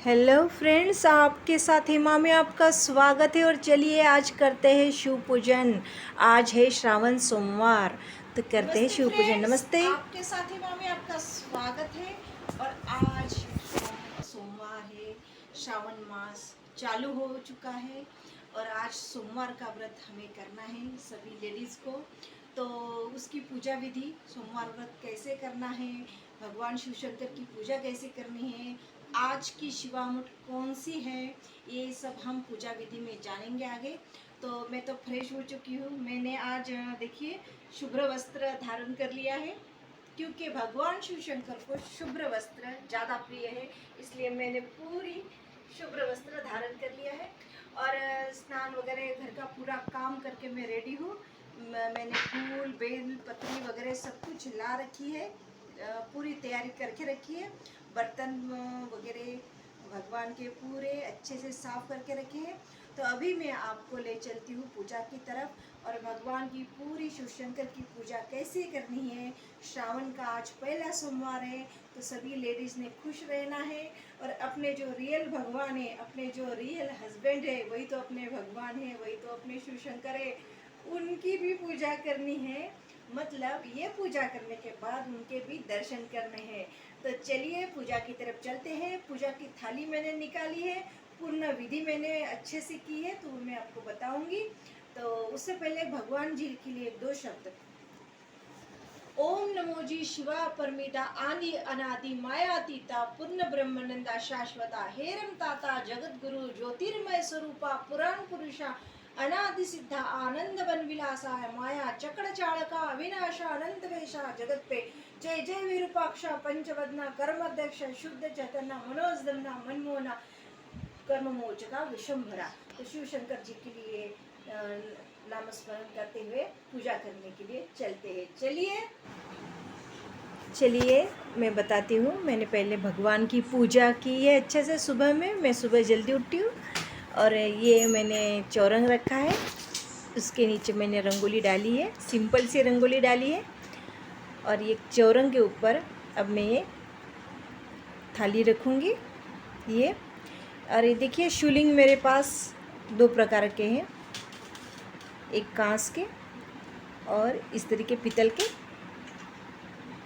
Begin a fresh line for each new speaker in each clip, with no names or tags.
Hello friends, आपके साथ हिमा में आपका स्वागत है। और चलिए आज करते हैं शिव पूजन। आज है श्रावण सोमवार, तो करते हैं शिव पूजन। नमस्ते,
आपके साथ हिमा में आपका स्वागत है। और आज सोमवार है, श्रावण मास चालू हो चुका है और आज सोमवार का व्रत हमें करना है सभी लेडीज़ को। तो उसकी पूजा विधि, सोमवार व्रत कैसे करना है, भगवान शिव शंकर की पूजा कैसे करनी है, आज की शिवामुठ कौन सी है, ये सब हम पूजा विधि में जानेंगे आगे। तो मैं तो फ्रेश हो चुकी हूँ। मैंने आज देखिए शुभ्र वस्त्र धारण कर लिया है, क्योंकि भगवान शिव शंकर को शुभ्र वस्त्र ज़्यादा प्रिय है, इसलिए मैंने पूरी शुभ्र वस्त्र धारण कर लिया है। और स्नान वगैरह घर का पूरा काम करके मैं रेडी हूँ। मैंने फूल बेल पत्री वगैरह सब कुछ ला रखी है, पूरी तैयारी करके रखी है। बर्तन वगैरह भगवान के पूरे अच्छे से साफ करके रखे हैं। तो अभी मैं आपको ले चलती हूँ पूजा की तरफ, और भगवान की पूरी शिव शंकर की पूजा कैसे करनी है। श्रावण का आज पहला सोमवार है, तो सभी लेडीज़ ने खुश रहना है। और अपने जो रियल भगवान है, अपने जो रियल हस्बैंड है, वही तो अपने भगवान है, वही तो अपने शिव शंकर है, उनकी भी पूजा करनी है। मतलब ये पूजा करने के बाद उनके भी दर्शन करने हैं। तो चलिए पूजा की तरफ चलते हैं। पूजा की थाली मैंने निकाली है, पूर्ण विधि मैंने अच्छे से की है, तो मैं आपको बताऊंगी। तो उससे पहले भगवान जी के लिए दो शब्द। ओम नमो जी शिवा परमिता आदि अनादि मायातीता पूर्ण ब्रह्मानंदा शाश्वता हेरम ताता जगत गुरु ज्योतिर्मय स्वरूपा पुराण पुरुषा अनादि सिद्धा आनंद वन विलासा माया चक्र चालका अविनाशा अनंत वेशा जगत पे जय जय विरूपाक्षा पंचवदना कर्माध्यक्ष शुद्ध चैतन्य मनोजदमना मनमोहना कर्ममोचका विशंभरा। तो शिव शंकर जी के लिए नामस्मरण करते हुए पूजा करने के लिए चलते हैं।
चलिए मैं बताती हूँ। मैंने पहले भगवान की पूजा की है अच्छे से। सुबह में मैं सुबह जल्दी उठी हूँ, और ये मैंने चौरंग रखा है, उसके नीचे मैंने रंगोली डाली है, सिंपल सी रंगोली डाली है। और ये चौरंग के ऊपर अब मैं ये थाली रखूँगी ये। और ये देखिए शिवलिंग मेरे पास दो प्रकार के हैं, एक कांच के और इस तरीके पीतल के।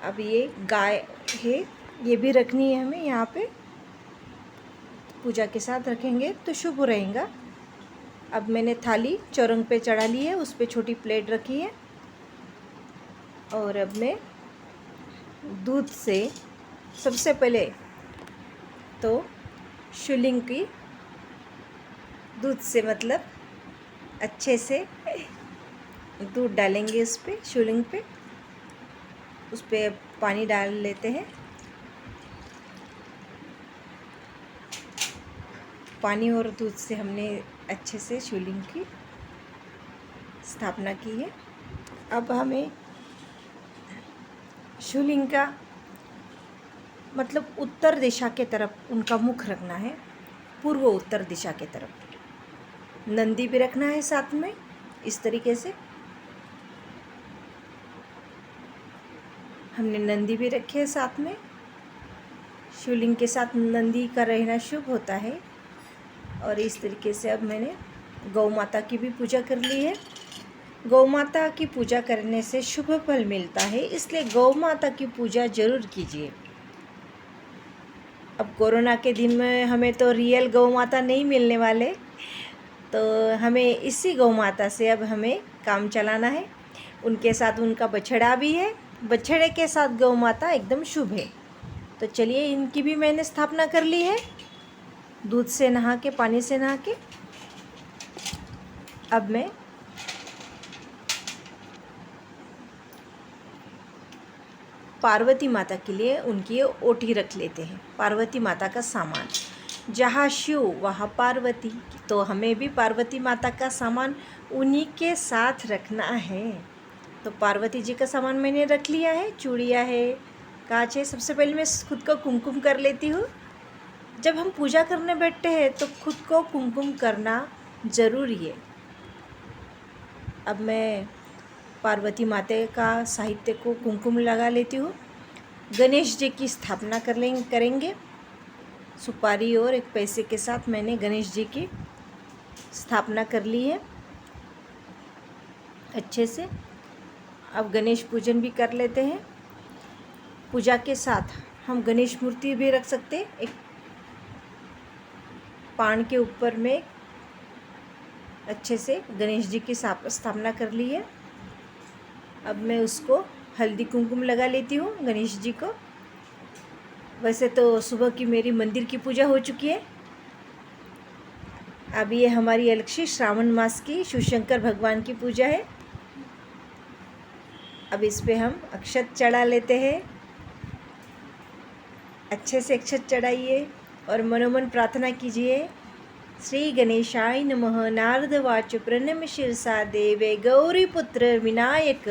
अब ये गाय है, ये भी रखनी है हमें यहाँ पे, पूजा के साथ रखेंगे तो शुभ रहेगा। अब मैंने थाली चौरंग पे चढ़ा ली है, उस पर छोटी प्लेट रखी है। और अब मैं दूध से सबसे पहले तो शिवलिंग की दूध से मतलब अच्छे से दूध डालेंगे उस पर, शिवलिंग पे उस पर पानी डाल लेते हैं। पानी और दूध से हमने अच्छे से शिवलिंग की स्थापना की है। अब हमें शिवलिंग का मतलब उत्तर दिशा के तरफ उनका मुख रखना है, पूर्व उत्तर दिशा के तरफ। नंदी भी रखना है साथ में, इस तरीके से हमने नंदी भी रखे है साथ में। शिवलिंग के साथ नंदी का रहना शुभ होता है। और इस तरीके से अब मैंने गौ माता की भी पूजा कर ली है। गौ माता की पूजा करने से शुभ फल मिलता है, इसलिए गौ माता की पूजा जरूर कीजिए। अब कोरोना के दिन में हमें तो रियल गौ माता नहीं मिलने वाले, तो हमें इसी गौ माता से अब हमें काम चलाना है। उनके साथ उनका बछड़ा भी है, बछड़े के साथ गौ माता एकदम शुभ है। तो चलिए इनकी भी मैंने स्थापना कर ली है, दूध से नहा के, पानी से नहा के। अब मैं पार्वती माता के लिए उनकी ओटी रख लेते हैं। पार्वती माता का सामान, जहाँ शिव वहाँ पार्वती, तो हमें भी पार्वती माता का सामान उन्हीं के साथ रखना है। तो पार्वती जी का सामान मैंने रख लिया है, चूड़ियाँ है, कांच है। सबसे पहले मैं खुद को कुमकुम कर लेती हूँ। जब हम पूजा करने बैठते हैं तो खुद को कुमकुम करना ज़रूरी है। अब मैं पार्वती माता का साहित्य को कुमकुम लगा लेती हूँ। गणेश जी की स्थापना करेंगे। सुपारी और एक पैसे के साथ मैंने गणेश जी की स्थापना कर ली है अच्छे से। अब गणेश पूजन भी कर लेते हैं। पूजा के साथ हम गणेश मूर्ति भी रख सकते हैं। एक पान के ऊपर में अच्छे से गणेश जी की स्थापना कर ली है। अब मैं उसको हल्दी कुमकुम लगा लेती हूँ गणेश जी को। वैसे तो सुबह की मेरी मंदिर की पूजा हो चुकी है। अब ये हमारी अलग से श्रावण मास की शिवशंकर भगवान की पूजा है। अब इस पे हम अक्षत चढ़ा लेते हैं। अच्छे से अक्षत चढ़ाइए और मनोमन प्रार्थना कीजिए। श्री गणेशाय नमः। नारद वाच प्रणम शिरसा देवे गौरी पुत्र विनायक।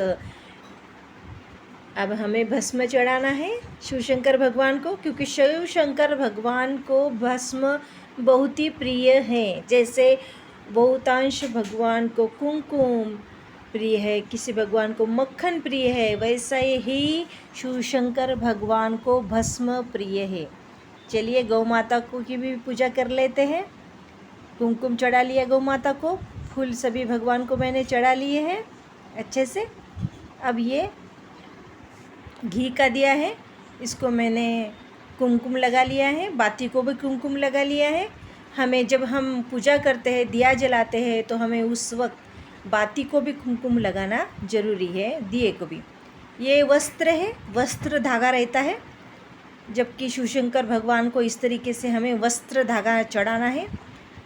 अब हमें भस्म चढ़ाना है शिवशंकर भगवान को, क्योंकि शिवशंकर भगवान को भस्म बहुत ही प्रिय है। जैसे बहुतांश भगवान को कुमकुम प्रिय है, किसी भगवान को मक्खन प्रिय है, वैसा ही शिवशंकर भगवान को भस्म प्रिय है। चलिए गौ माता को की भी पूजा कर लेते हैं। कुमकुम चढ़ा लिया गौ माता को, फूल सभी भगवान को मैंने चढ़ा लिए हैं अच्छे से। अब ये घी का दिया है, इसको मैंने कुमकुम लगा लिया है, बाती को भी कुमकुम लगा लिया है। हमें जब हम पूजा करते हैं, दिया जलाते हैं, तो हमें उस वक्त बाती को भी कुमकुम लगाना ज़रूरी है, दिए को भी। ये वस्त्र है, वस्त्र धागा रहता है, जबकि शिवशंकर भगवान को इस तरीके से हमें वस्त्र धागा चढ़ाना है।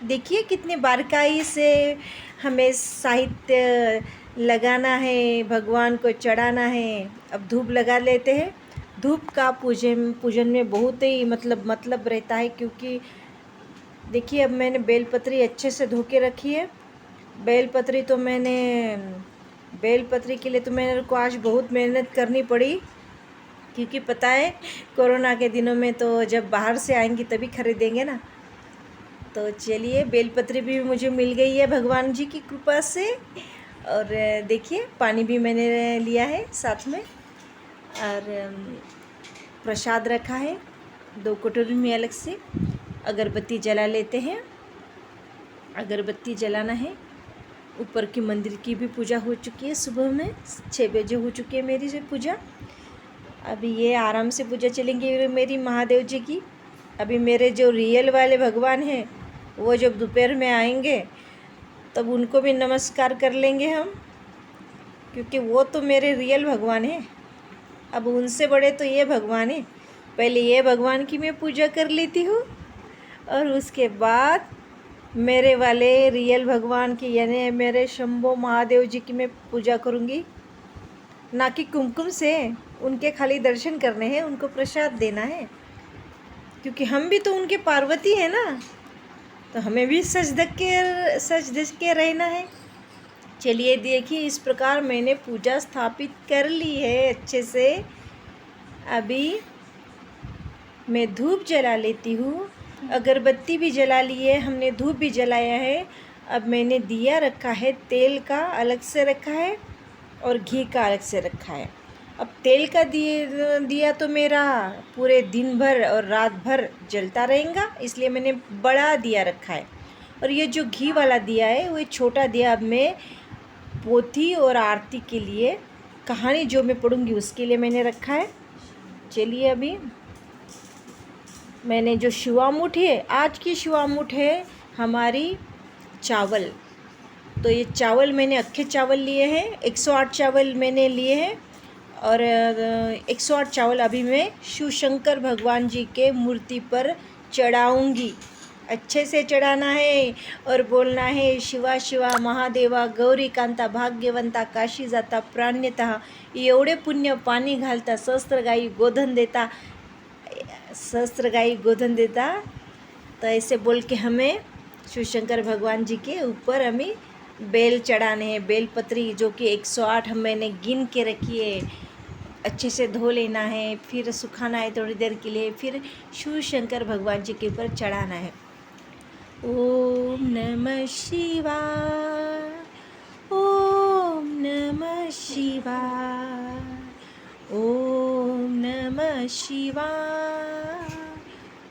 देखिए कितनी बारीकाई से हमें साहित्य लगाना है, भगवान को चढ़ाना है। अब धूप लगा लेते हैं। धूप का पूजन में बहुत ही मतलब रहता है, क्योंकि देखिए अब मैंने बेलपत्री अच्छे से धो के रखी है। बेलपत्री के लिए तो मेरे को आज बहुत मेहनत करनी पड़ी, क्योंकि पता है कोरोना के दिनों में तो जब बाहर से आएंगी तभी खरीदेंगे ना। तो चलिए बेलपत्री भी मुझे मिल गई है भगवान जी की कृपा से। और देखिए पानी भी मैंने लिया है साथ में, और प्रसाद रखा है 2 कटोरी में अलग से। अगरबत्ती जला लेते हैं। अगरबत्ती जलाना है। ऊपर की मंदिर की भी पूजा हो चुकी है, सुबह में 6 बजे हो चुकी है मेरी से पूजा। अभी ये आराम से पूजा चलेंगी मेरी महादेव जी की। अभी मेरे जो रियल वाले भगवान हैं वो जब दोपहर में आएंगे तब उनको भी नमस्कार कर लेंगे हम, क्योंकि वो तो मेरे रियल भगवान हैं। अब उनसे बड़े तो ये भगवान हैं। पहले ये भगवान की मैं पूजा कर लेती हूँ, और उसके बाद मेरे वाले रियल भगवान की यानी मेरे शंभो महादेव जी की मैं पूजा करूँगी। ना कि कुमकुम से, उनके खाली दर्शन करने हैं, उनको प्रसाद देना है, क्योंकि हम भी तो उनके पार्वती हैं ना, तो हमें भी सच धज के रहना है। चलिए देखिए इस प्रकार मैंने पूजा स्थापित कर ली है अच्छे से। अभी मैं धूप जला लेती हूँ, अगरबत्ती भी जला ली है हमने, धूप भी जलाया है। अब मैंने दिया रखा है, तेल का अलग से रखा है और घी का अलग से रखा है। अब तेल का दिया तो मेरा पूरे दिन भर और रात भर जलता रहेगा, इसलिए मैंने बड़ा दिया रखा है। और ये जो घी वाला दिया है वो छोटा दिया अब मैं पोथी और आरती के लिए, कहानी जो मैं पढ़ूंगी उसके लिए मैंने रखा है। चलिए अभी मैंने जो शिवामुठ है, आज की शिवामुठ है हमारी चावल। तो ये चावल मैंने अक्खे चावल लिए हैं, 108 चावल मैंने लिए हैं। और 108 चावल अभी मैं शिवशंकर भगवान जी के मूर्ति पर चढ़ाऊंगी। अच्छे से चढ़ाना है और बोलना है शिवा शिवा महादेवा गौरी कांता भाग्यवंता काशी जाता प्राण्यता एवढे पुण्य पाणी घालता सहस्त्रगायी गोधन देता। तो ऐसे बोल के हमें शिवशंकर भगवान जी के ऊपर हमें बेल चढ़ाने हैं। बेलपत्री जो कि 108 मैंने गिन के रखी है, अच्छे से धो लेना है, फिर सुखाना है थोड़ी देर के लिए, फिर शिवशंकर भगवान जी के ऊपर चढ़ाना है। ओम नमः शिवाय, ओम नमः शिवाय, ओम नमः शिवाय,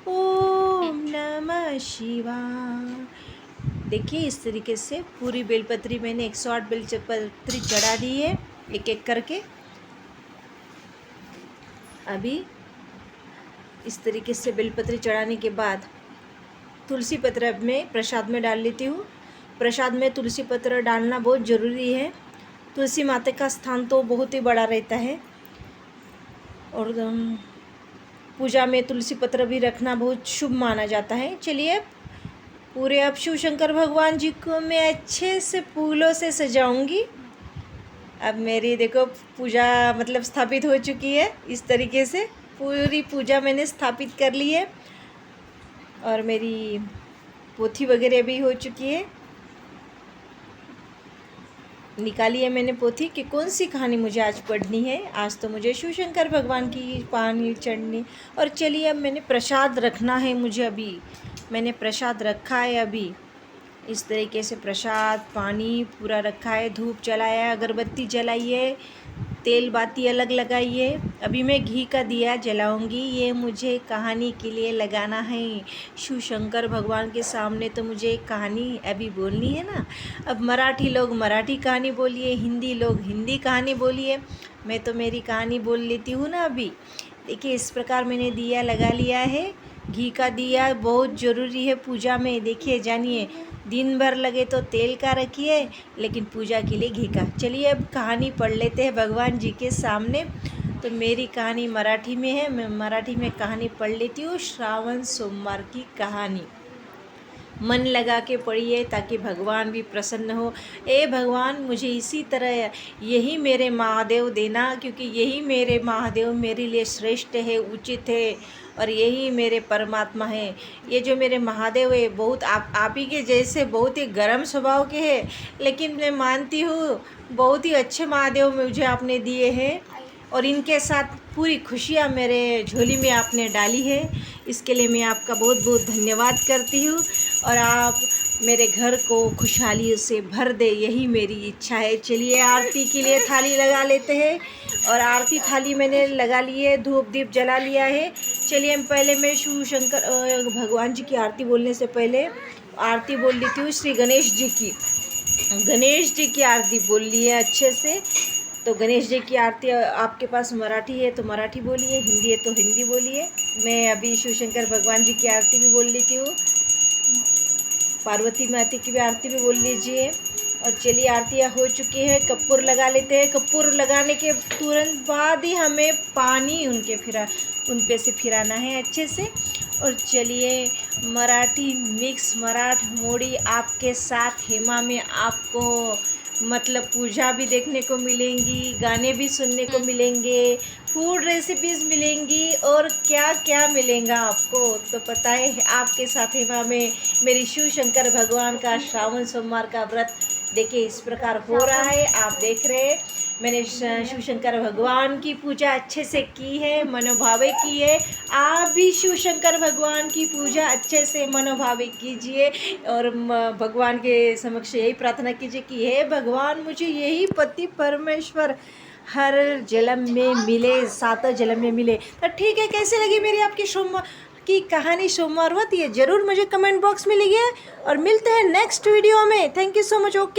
ओम शिवाय। देखिए इस तरीके से पूरी बेलपत्री मैंने 108 बेलपत्री चढ़ा दी है एक एक करके। अभी इस तरीके से बेलपत्री चढ़ाने के बाद तुलसी पत्र में प्रसाद में डाल लेती हूँ। प्रसाद में तुलसी पत्र डालना बहुत ज़रूरी है। तुलसी माता का स्थान तो बहुत ही बड़ा रहता है और पूजा में तुलसी पत्र भी रखना बहुत शुभ माना जाता है। चलिए पूरे अब शिव शंकर भगवान जी को मैं अच्छे से फूलों से सजाऊंगी। अब मेरी देखो पूजा मतलब स्थापित हो चुकी है। इस तरीके से पूरी पूजा मैंने स्थापित कर ली है और मेरी पोथी वगैरह भी हो चुकी है। निकाली है मैंने पोथी कि कौन सी कहानी मुझे आज पढ़नी है। आज तो मुझे शिव शंकर भगवान की कहानी चढ़नी। और चलिए अब मैंने प्रसाद रखना है। मुझे अभी मैंने प्रसाद रखा है। अभी इस तरीके से प्रसाद पानी पूरा रखा है। धूप जलाया, अगरबत्ती जलाई है, तेल बाती अलग लगाई है। अभी मैं घी का दिया जलाऊंगी। ये मुझे कहानी के लिए लगाना है शिव शंकर भगवान के सामने। तो मुझे एक कहानी अभी बोलनी है ना। अब मराठी लोग मराठी कहानी बोलिए, हिंदी लोग हिंदी कहानी बोलिए। मैं तो मेरी कहानी बोल लेती हूँ ना। अभी देखिए इस प्रकार मैंने दिया लगा लिया है। घी का दिया बहुत ज़रूरी है पूजा में। देखिए जानिए, दिन भर लगे तो तेल का रखिए, लेकिन पूजा के लिए घी का। चलिए अब कहानी पढ़ लेते हैं भगवान जी के सामने। तो मेरी कहानी मराठी में है। मैं मराठी में कहानी पढ़ लेती हूँ। श्रावण सोमवार की कहानी मन लगा के पढ़िए ताकि भगवान भी प्रसन्न हो। ए भगवान मुझे इसी तरह यही मेरे महादेव देना, क्योंकि यही मेरे महादेव मेरे लिए श्रेष्ठ है, उचित है और यही मेरे परमात्मा है। ये जो मेरे महादेव है बहुत आप ही के जैसे बहुत ही गर्म स्वभाव के हैं, लेकिन मैं मानती हूँ बहुत ही अच्छे महादेव मुझे आपने दिए हैं और इनके साथ पूरी खुशियाँ मेरे झोली में आपने डाली है। इसके लिए मैं आपका बहुत बहुत धन्यवाद करती हूँ और आप मेरे घर को खुशहाली से भर दे, यही मेरी इच्छा है। चलिए आरती के लिए थाली लगा लेते हैं और आरती थाली मैंने लगा ली है, धूप दीप जला लिया है। चलिए हम पहले मैं शिव शंकर भगवान जी की आरती बोलने से पहले आरती बोल लेती हूँ श्री गणेश जी की। गणेश जी की आरती बोल ली है अच्छे से। तो गणेश जी की आरती आपके पास मराठी है तो मराठी बोलिए, हिंदी है तो हिंदी बोलिए। मैं अभी शिव शंकर भगवान जी की आरती भी बोल लेती हूँ, पार्वती माता की भी आरती भी बोल लीजिए। और चलिए आरतियाँ हो चुकी है। कपूर लगा लेते हैं। कपूर लगाने के तुरंत बाद ही हमें पानी उन पे से फिराना है अच्छे से। और चलिए मराठी मिक्स मराठ मोड़ी आपके साथ हेमा में आपको मतलब पूजा भी देखने को मिलेंगी, गाने भी सुनने को मिलेंगे, फूड रेसिपीज़ मिलेंगी और क्या क्या मिलेगा आपको तो पता है। आपके साथ हेमा में मेरी शिव शंकर भगवान का श्रावण सोमवार का व्रत देखिए इस प्रकार हो रहा है। आप देख रहे हैं मैंने शिव शंकर भगवान की पूजा अच्छे से की है, मनोभावे की है। आप भी शिव शंकर भगवान की पूजा अच्छे से मनोभावे कीजिए और भगवान के समक्ष यही प्रार्थना कीजिए कि हे भगवान मुझे यही पति परमेश्वर हर जन्म में मिले, सातों जन्म में मिले। तो ठीक है, कैसे लगी मेरी आपकी सोमवार की कहानी सोमवार होती है ज़रूर मुझे कमेंट बॉक्स में लिखिए और मिलते हैं नेक्स्ट वीडियो में। Thank you so much. Okay.